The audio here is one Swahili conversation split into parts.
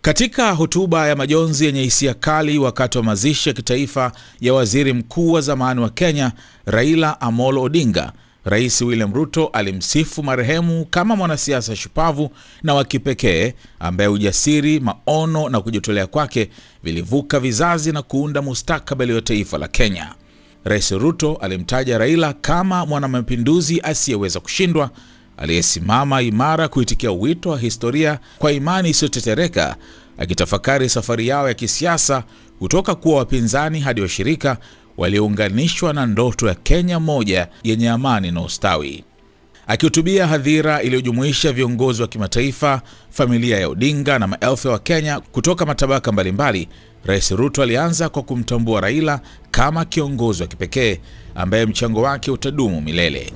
Katika hotuba ya majonzi yenye hisia kali wakati wa mazishi ya kitaifa ya waziri mkuu wa zamani wa Kenya, Raila Amolo Odinga, Rais William Ruto alimsifu marehemu kama mwanasiasa shupavu na wa kipekee ambaye ujasiri, maono na kujitolea kwake vilivuka vizazi na kuunda mustakabali wa taifa la Kenya. Rais Ruto alimtaja Raila kama mwanamapinduzi asiyeweza kushindwa, aliyesimama imara kuitikia wito wa historia kwa imani isiyotetereka, akitafakari safari yao ya kisiasa kutoka kuwa wapinzani hadi washirika waliounganishwa na ndoto ya Kenya moja yenye amani na ustawi. Akihutubia hadhira iliyojumuisha viongozi wa kimataifa, familia ya Odinga na maelfu ya Wakenya kutoka matabaka mbalimbali, Rais Ruto alianza kwa kumtambua Raila kama kiongozi wa kipekee ambaye mchango wake utadumu milele.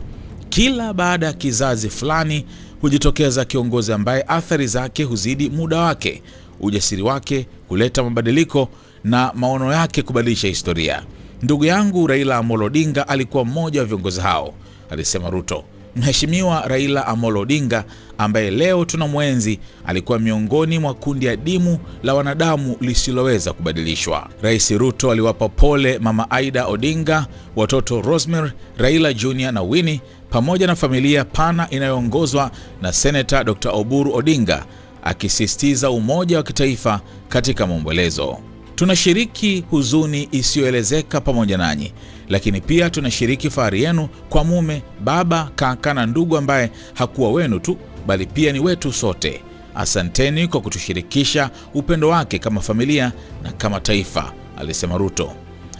Kila baada ya kizazi fulani hujitokeza kiongozi ambaye athari zake huzidi muda wake, ujasiri wake kuleta mabadiliko na maono yake kubadilisha historia. Ndugu yangu Raila Amolo Odinga alikuwa mmoja wa viongozi hao, alisema Ruto. Mheshimiwa Raila Amolo Odinga ambaye leo tunamwenzi alikuwa miongoni mwa kundi adimu la wanadamu lisiloweza kubadilishwa. Rais Ruto aliwapa pole Mama Aida Odinga, watoto Rosemary, Raila Junior na Winnie, pamoja na familia pana inayoongozwa na Senator Dr. Oburu Odinga, akisisitiza umoja wa kitaifa katika maombolezo. Tunashiriki huzuni isiyoelezeka pamoja nanyi, lakini pia tunashiriki fahari yenu kwa mume, baba, kaka na ndugu ambaye hakuwa wenu tu bali pia ni wetu sote. Asanteni kwa kutushirikisha upendo wake kama familia na kama taifa, alisema Ruto.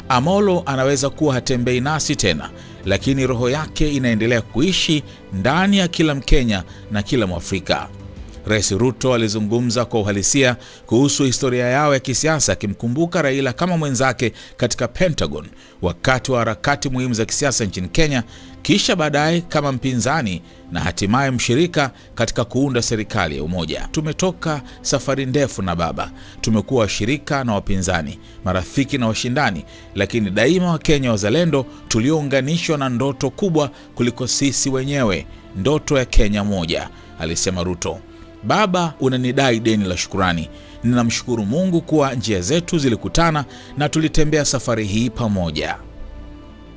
Amolo anaweza kuwa hatembei nasi tena, lakini roho yake inaendelea kuishi ndani ya kila Mkenya na kila Mwafrika. Rais Ruto alizungumza kwa uhalisia kuhusu historia yao ya kisiasa, akimkumbuka Raila kama mwenzake katika Pentagon wakati wa harakati muhimu za kisiasa nchini Kenya, kisha baadaye kama mpinzani na hatimaye mshirika katika kuunda serikali ya umoja. Tumetoka safari ndefu na baba, tumekuwa washirika na wapinzani, marafiki na washindani, lakini daima Wakenya wazalendo tuliounganishwa na ndoto kubwa kuliko sisi wenyewe, ndoto ya Kenya moja, alisema Ruto. Baba, unanidai deni la shukurani. Ninamshukuru Mungu kuwa njia zetu zilikutana na tulitembea safari hii pamoja.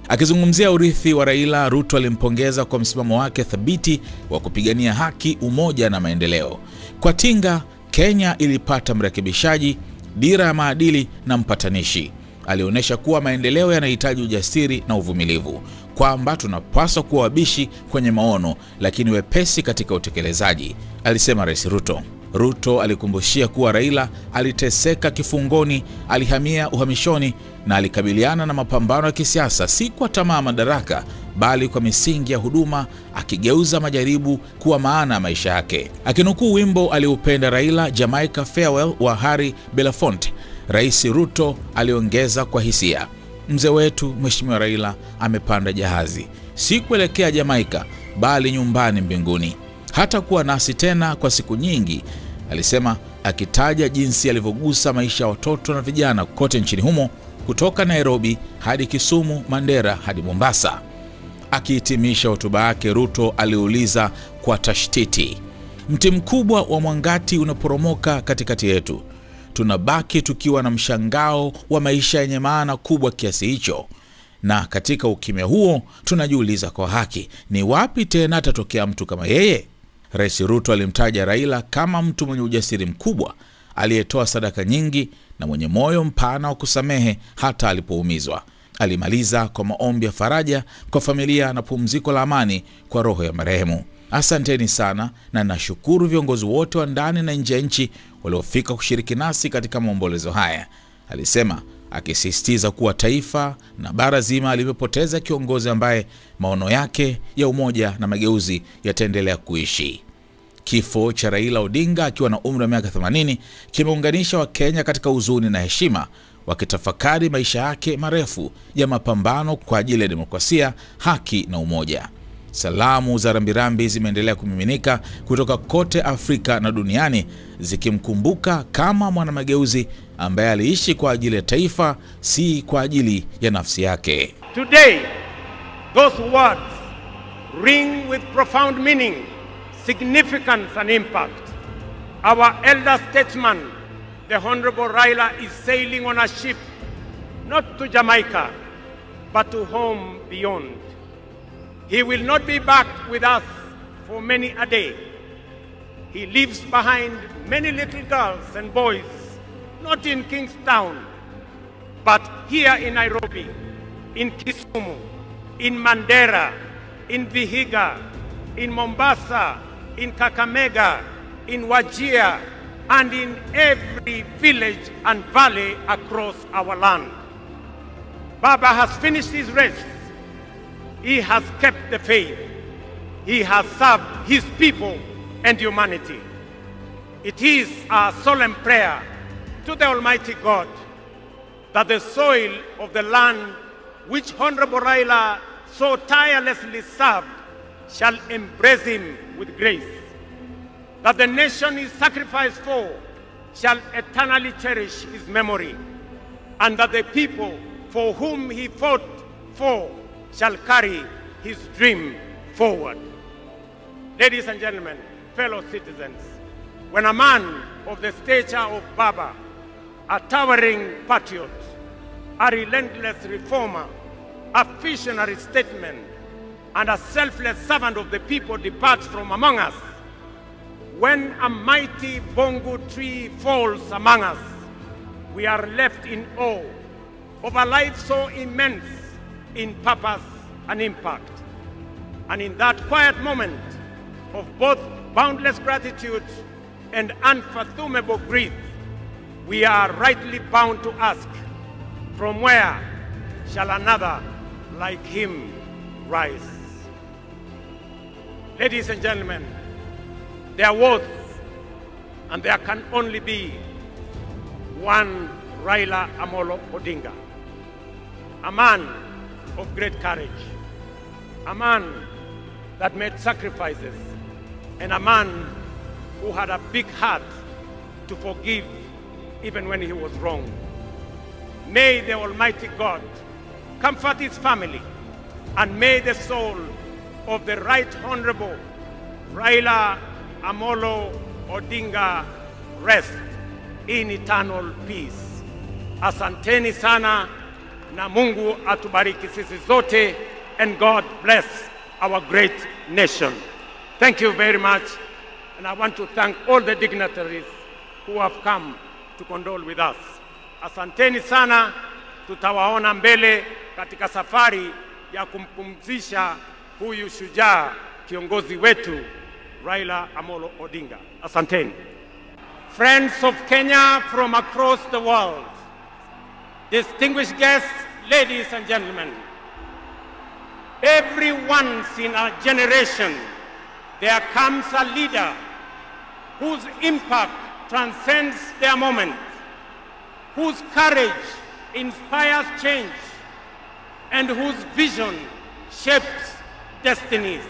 Akizungumzia urithi wa Raila, Ruto alimpongeza kwa msimamo wake thabiti wa kupigania haki, umoja na maendeleo. Kwa Tinga, Kenya ilipata mrekebishaji, dira ya maadili na mpatanishi. Alionyesha kuwa maendeleo yanahitaji ujasiri na uvumilivu, kwamba tunapaswa kuwa wabishi kwenye maono lakini wepesi katika utekelezaji, alisema Rais Ruto. Ruto alikumbushia kuwa Raila aliteseka kifungoni, alihamia uhamishoni na alikabiliana na mapambano ya kisiasa si kwa tamaa madaraka bali kwa misingi ya huduma, akigeuza majaribu kuwa maana ya maisha yake. Akinukuu wimbo aliupenda Raila, Jamaica Farewell wa Harry Belafonte, Rais Ruto aliongeza kwa hisia, mzee wetu Mheshimiwa Raila amepanda jahazi, si kuelekea Jamaica bali nyumbani mbinguni. Hata kuwa nasi tena kwa siku nyingi, alisema, akitaja jinsi alivyogusa maisha ya watoto na vijana kote nchini humo, kutoka Nairobi hadi Kisumu, Mandera hadi Mombasa. Akihitimisha hotuba yake, Ruto aliuliza kwa tashtiti, mti mkubwa wa mwangati unaporomoka katikati yetu. Tunabaki tukiwa na mshangao wa maisha yenye maana kubwa kiasi hicho. Na katika ukimya huo tunajiuliza kwa haki, ni wapi tena atatokea mtu kama yeye? Rais Ruto alimtaja Raila kama mtu mwenye ujasiri mkubwa, aliyetoa sadaka nyingi na mwenye moyo mpana wa kusamehe hata alipoumizwa. Alimaliza kwa maombi ya faraja kwa familia na pumziko la amani kwa roho ya marehemu. Asanteni sana na nashukuru viongozi wote wa ndani na nje ya nchi waliofika kushiriki nasi katika maombolezo haya, alisema, akisisitiza kuwa taifa na bara zima limepoteza kiongozi ambaye maono yake ya umoja na mageuzi yataendelea kuishi. Kifo cha Raila Odinga akiwa na umri wa miaka 80 kimeunganisha Wakenya katika huzuni na heshima, wakitafakari maisha yake marefu ya mapambano kwa ajili ya demokrasia, haki na umoja. Salamu za rambirambi zimeendelea kumiminika kutoka kote Afrika na duniani, zikimkumbuka kama mwanamageuzi ambaye aliishi kwa ajili ya taifa, si kwa ajili ya nafsi yake. Today, those words ring with profound meaning, significance and impact. Our elder statesman the Honorable Raila is sailing on a ship, not to Jamaica, but to home beyond. He will not be back with us for many a day. He leaves behind many little girls and boys, not in Kingstown, but here in Nairobi, in Kisumu, in Mandera, in Vihiga, in Mombasa, in Kakamega, in Wajir, and in every village and valley across our land. Baba has finished his race. He has kept the faith. He has served his people and humanity. It is our solemn prayer to the Almighty God that the soil of the land which Honorable Raila so tirelessly served shall embrace him with grace, that the nation he sacrificed for shall eternally cherish his memory, and that the people for whom he fought for shall carry his dream forward. Ladies and gentlemen, fellow citizens, when a man of the stature of Baba, a towering patriot, a relentless reformer, a visionary statesman, and a selfless servant of the people departs from among us, when a mighty bongo tree falls among us, we are left in awe of a life so immense in purpose and impact. And in that quiet moment of both boundless gratitude and unfathomable grief, we are rightly bound to ask, from where shall another like him rise? Ladies and gentlemen, there was and there can only be one Raila Amolo Odinga, a man of great courage, a man that made sacrifices, and a man who had a big heart to forgive even when he was wrong. May the Almighty God comfort his family, and may the soul of the Right Honorable Raila Amolo Odinga rest in eternal peace. Asanteni sana na Mungu atubariki sisi zote, and God bless our great nation. Thank you very much, and I want to thank all the dignitaries who have come to condole with us. Asanteni sana, tutawaona mbele katika safari ya kumpumzisha huyu shujaa kiongozi wetu Raila Amolo Odinga. Asanteni. Friends of Kenya from across the world, distinguished guests, ladies and gentlemen, every once in a generation there comes a leader whose impact transcends their moment, whose courage inspires change, and whose vision shapes destinies.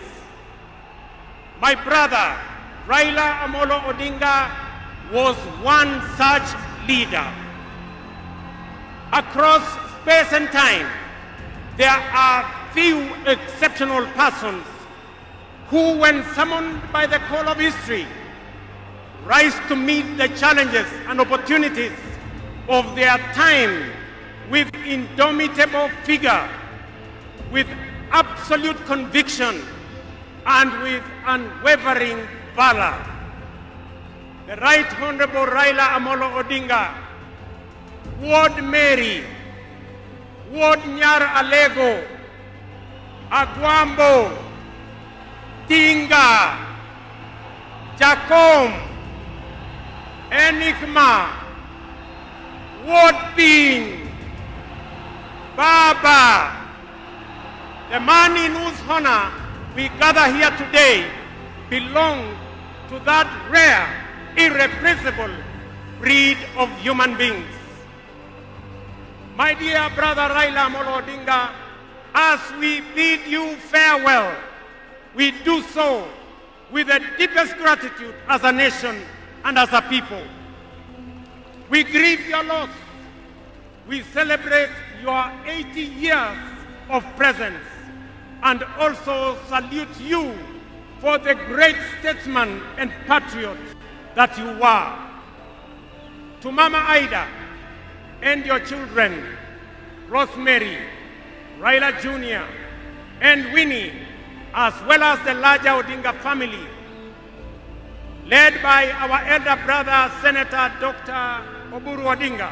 My brother, Raila Amolo Odinga, was one such leader. Across space and time, there are few exceptional persons who, when summoned by the call of history, rise to meet the challenges and opportunities of their time with indomitable vigor, with absolute conviction, and with unwavering valor. The Right Honorable Raila Amolo Odinga, Ward Mary, Ward Nyar Alego, Agwambo, Tinga, Jacom, Enigma, Ward Bean, Baba, the man in whose honor we gather here today, belonged to that rare, irrepressible breed of human beings. My dear brother Raila Amolo Odinga, as we bid you farewell, we do so with the deepest gratitude as a nation and as a people. We grieve your loss. We celebrate your 80 years of presence, and also salute you for the great statesman and patriot that you were. to Mama Ida and your children, Rosemary, Raila Jr., and Winnie, as well as the larger Odinga family, led by our elder brother, Senator Dr. Oburu Odinga,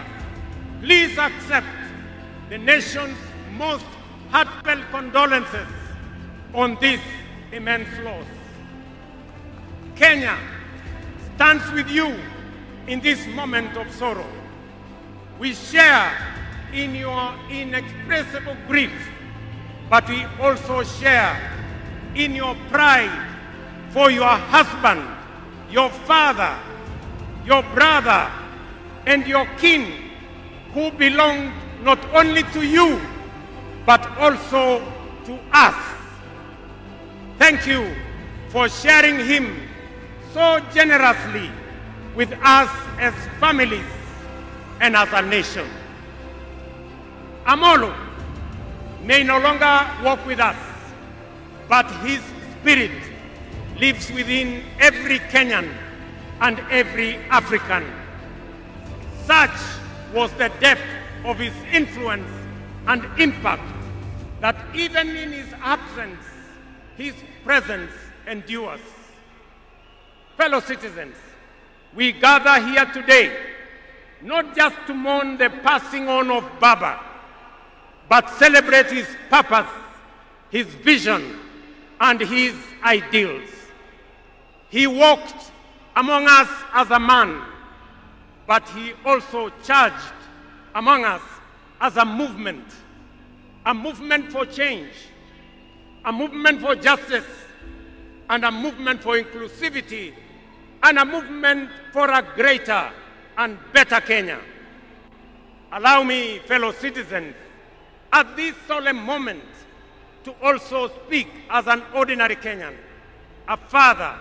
please accept the nation's most heartfelt condolences on this immense loss. Kenya stands with you in this moment of sorrow. We share in your inexpressible grief, but we also share in your pride for your husband, your father, your brother, and your kin who belonged not only to you, but also to us. Thank you for sharing him so generously with us as families and as a nation. Amolo may no longer walk with us, but his spirit lives within every Kenyan and every African. Such was the depth of his influence and impact that even in his absence, his presence endures. Fellow citizens, we gather here today not just to mourn the passing on of Baba, but celebrate his purpose, his vision, and his ideals. He walked among us as a man, but he also charged among us as a movement for change, a movement for justice, and a movement for inclusivity, and a movement for a greater and better Kenya. Allow me, fellow citizens, at this solemn moment, to also speak as an ordinary Kenyan, a father,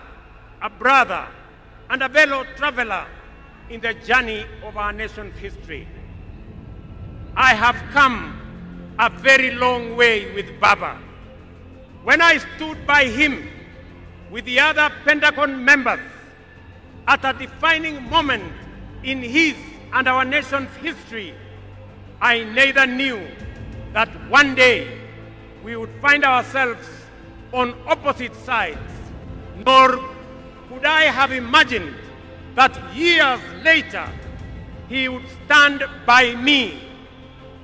a brother, and a fellow traveler in the journey of our nation's history. I have come a very long way with Baba. When I stood by him with the other Pentagon members at a defining moment in his and our nation's history, I neither knew that one day we would find ourselves on opposite sides, nor could I have imagined that years later he would stand by me,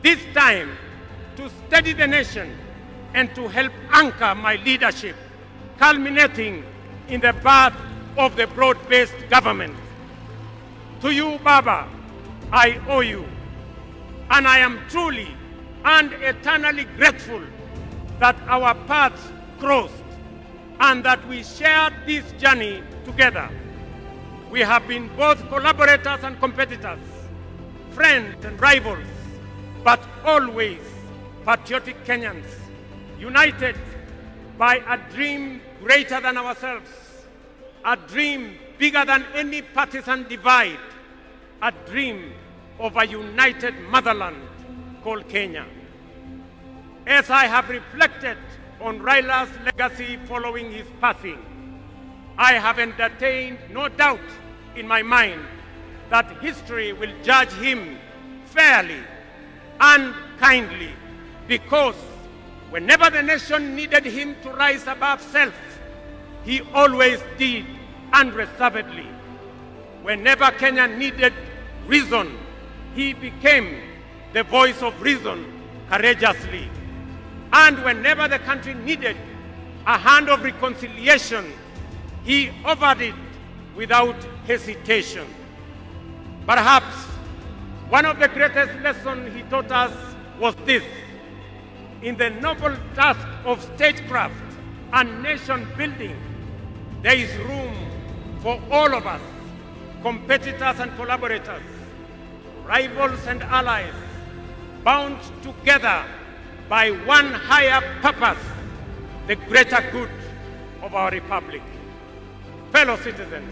this time to steady the nation and to help anchor my leadership, culminating in the birth of the broad-based government. To you, Baba, I owe you, and I am truly and eternally grateful that our paths crossed and that we shared this journey together. We have been both collaborators and competitors, friends and rivals, but always patriotic Kenyans, united by a dream greater than ourselves, a dream bigger than any partisan divide, a dream of a united motherland called Kenya. As I have reflected on Raila's legacy following his passing, I have entertained no doubt in my mind that history will judge him fairly and kindly, because whenever the nation needed him to rise above self, he always did unreservedly. Whenever Kenya needed reason, he became the voice of reason courageously. And whenever the country needed a hand of reconciliation, he offered it without hesitation. Perhaps one of the greatest lessons he taught us was this: in the noble task of statecraft and nation building, there is room for all of us, competitors and collaborators, rivals and allies, bound together by one higher purpose, the greater good of our republic. Fellow citizens,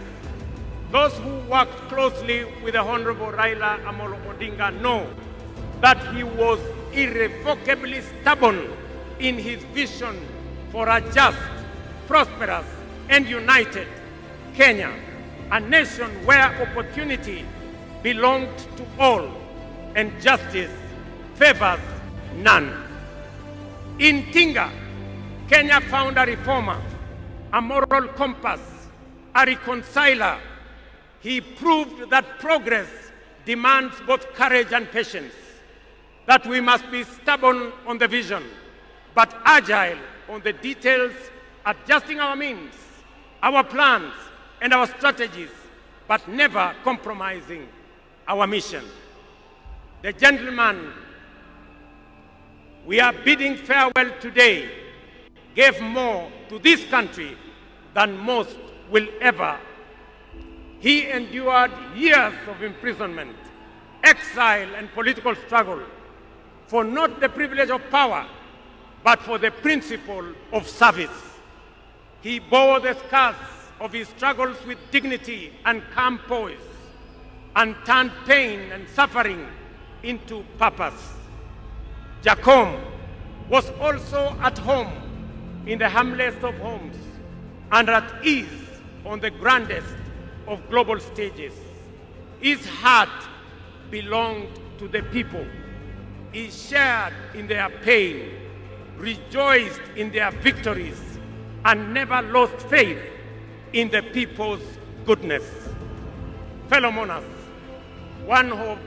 those who worked closely with the Honorable Raila Amolo Odinga know that he was irrevocably stubborn in his vision for a just, prosperous, and united Kenya, a nation where opportunity belonged to all, and justice favors none. In Tinga, Kenya found a reformer, a moral compass, a reconciler. He proved that progress demands both courage and patience, that we must be stubborn on the vision, but agile on the details, adjusting our means, our plans, and our strategies, but never compromising our mission. The gentleman we are bidding farewell today gave more to this country than most will ever. He endured years of imprisonment, exile, and political struggle for not the privilege of power, but for the principle of service. He bore the scars of his struggles with dignity and calm poise, and turned pain and suffering into purpose. Jacom was also at home in the humblest of homes and at ease on the grandest of global stages. His heart belonged to the people. He shared in their pain, rejoiced in their victories, and never lost faith in the people's goodness. Fellow monarchs, one of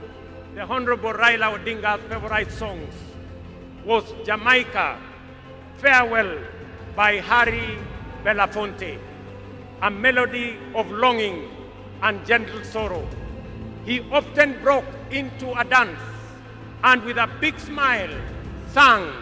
the Honorable Raila Odinga's favorite songs was Jamaica, Farewell by Harry Belafonte, a melody of longing and gentle sorrow. He often broke into a dance and with a big smile sang